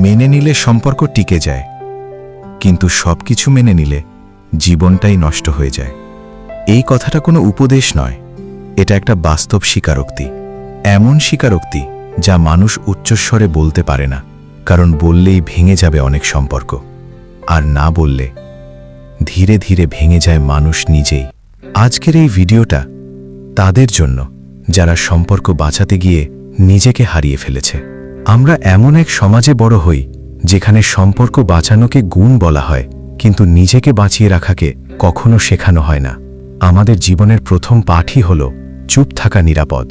মেনে নিলে সম্পর্ক টিকে যায়, কিন্তু সবকিছু মেনে নিলে জীবনটাই নষ্ট হয়ে যায়। এই কথাটা কোনো উপদেশ নয়, এটা একটা বাস্তব স্বীকারোক্তি। এমন স্বীকারোক্তি যা মানুষ উচ্চস্বরে বলতে পারে না, কারণ বললেই ভেঙে যাবে অনেক সম্পর্ক, আর না বললে ধীরে ধীরে ভেঙে যায় মানুষ নিজেই। আজকের এই ভিডিওটা তাদের জন্য যারা সম্পর্ক বাঁচাতে গিয়ে নিজেকে হারিয়ে ফেলেছে। আমরা এমন এক সমাজে বড় হই যেখানে সম্পর্ক বাঁচানোকে গুণ বলা হয়, কিন্তু নিজেকে বাঁচিয়ে রাখাকে কখনো শেখানো হয় না। আমাদের জীবনের প্রথম পাঠই হল চুপ থাকা নিরাপদ,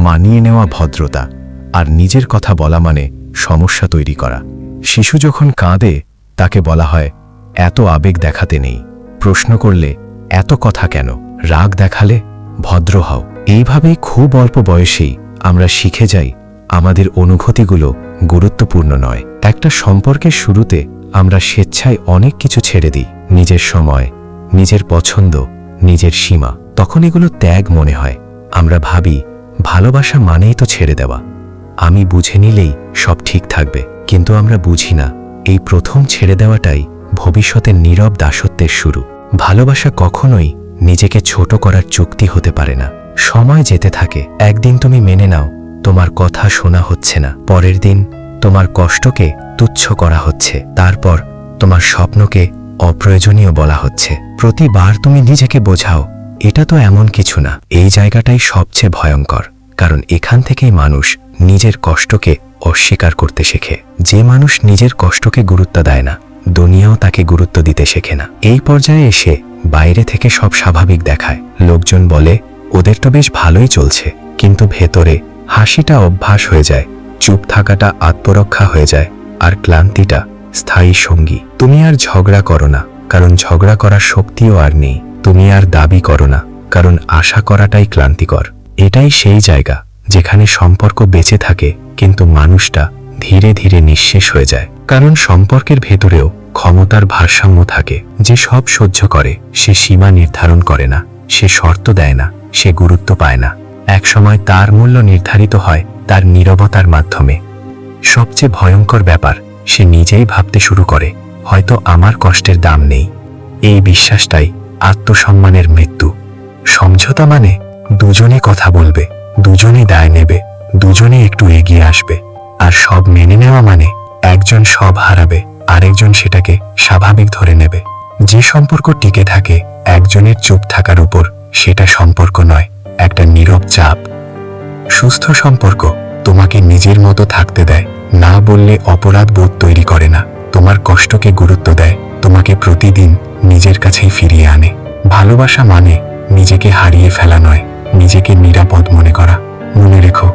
মানিয়ে নেওয়া ভদ্রতা, আর নিজের কথা বলা মানে সমস্যা তৈরি করা। শিশু যখন কাঁদে তাকে বলা হয় এত আবেগ দেখাতে নেই, প্রশ্ন করলে এত কথা কেন, রাগ দেখালে ভদ্র হও। এইভাবেই খুব অল্প বয়সেই আমরা শিখে যাই আমাদের অনুভূতিগুলো গুরুত্বপূর্ণ নয়। একটা সম্পর্কের শুরুতে আমরা স্বেচ্ছায় অনেক কিছু ছেড়ে দিই, নিজের সময়, নিজের পছন্দ, নিজের সীমা। তখন এগুলো ত্যাগ মনে হয়। আমরা ভাবি ভালোবাসা মানেই তো ছেড়ে দেওয়া, আমি বুঝে নিলেই সব ঠিক থাকবে। কিন্তু আমরা বুঝি না এই প্রথম ছেড়ে দেওয়াটাই ভবিষ্যতের নীরব দাসত্বের শুরু। ভালোবাসা কখনোই নিজেকে ছোট করার চুক্তি হতে পারে না। সময় যেতে থাকে, একদিন তুমি মেনে নাও তোমার কথা শোনা হচ্ছে না, পরের দিন তোমার কষ্টকে তুচ্ছ করা হচ্ছে, তারপর তোমার স্বপ্নকে অপ্রয়োজনীয় বলা হচ্ছে। প্রতিবার তুমি নিজেকে বোঝাও এটা তো এমন কিছু না। এই জায়গাটাই সবচেয়ে ভয়ঙ্কর, কারণ এখান থেকেই মানুষ নিজের কষ্টকে অস্বীকার করতে শেখে। যে মানুষ নিজের কষ্টকে গুরুত্ব দেয় না, দুনিয়াও তাকে গুরুত্ব দিতে শেখে না। এই পর্যায়ে এসে বাইরে থেকে সব স্বাভাবিক দেখায়, লোকজন বলে ওদের তো বেশ ভালোই চলছে, কিন্তু ভেতরে হাসিটা অভ্যাস হয়ে যায়, চুপ থাকাটা আত্মরক্ষা হয়ে যায়, আর ক্লান্তিটা স্থায়ী সঙ্গী। তুমি আর ঝগড়া করো না, কারণ ঝগড়া করার শক্তিও আর নেই। তুমি আর দাবি করো না, কারণ আশা করাটাই ক্লান্তিকর। এটাই সেই জায়গা যেখানে সম্পর্ক বেঁচে থাকে, কিন্তু মানুষটা ধীরে ধীরে নিঃশেষ হয়ে যায়। কারণ সম্পর্কের ভেতরেও ক্ষমতার ভারসাম্য থাকে। যে সব সহ্য করে সে সীমা নির্ধারণ করে না, সে শর্ত দেয় না, সে গুরুত্ব পায় না। একসময় তার মূল্য নির্ধারিত হয় তার নীরবতার মাধ্যমে। সবচেয়ে ভয়ঙ্কর ব্যাপার, সে নিজেই ভাবতে শুরু করে হয়তো আমার কষ্টের দাম নেই। এই বিশ্বাসটাই আত্মসম্মানের মৃত্যু। সমঝোতা মানে দুজনে কথা বলবে, দুজনে দায় নেবে, দুজনে একটু এগিয়ে আসবে। আর সব মেনে নেওয়া মানে একজন সব হারাবে, আরেকজন সেটাকে স্বাভাবিক ধরে নেবে। যে সম্পর্ক টিকে থাকে একজনের চুপ থাকার উপর, সেটা সম্পর্ক নয়, একটা নীরব চাপ। সুস্থ সম্পর্ক তোমাকে নিজের মতো থাকতে দেয়, না বললে অপরাধ বোধ তৈরি করে না, তোমার কষ্টকে গুরুত্ব দেয়, তোমাকে প্রতিদিন নিজের কাছেই ফিরিয়ে আনে। ভালোবাসা মানে নিজেকে হারিয়ে ফেলা নয়, নিজেকে নিরাপদ মনে করা। মনে রেখো,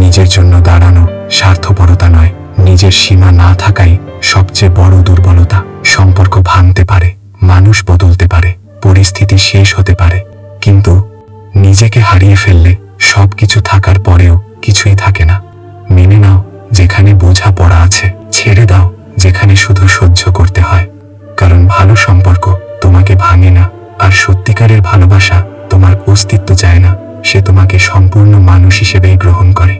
নিজের জন্য দাঁড়ানো স্বার্থপরতা নয়, নিজের সীমা না থাকাই সবচেয়ে বড় দুর্বলতা। সম্পর্ক ভাঙতে পারে, মানুষ বদলতে পারে, পরিস্থিতি শেষ হতে পারে, কিন্তু নিজেকে হারিয়ে ফেললে সবকিছু থাকার পরেও কিছুই থাকে না। মেনে নাও যেখানে বোঝা পড়া আছে, ছেড়ে দাও যেখানে শুধু সহ্য করতে হয়। কারণ ভালো সম্পর্ক তোমাকে ভাঙে না, আর সত্যিকারের ভালোবাসা তোমার অস্তিত্ব চায় না, সে তোমাকে সম্পূর্ণ মানুষ হিসেবেই গ্রহণ করে।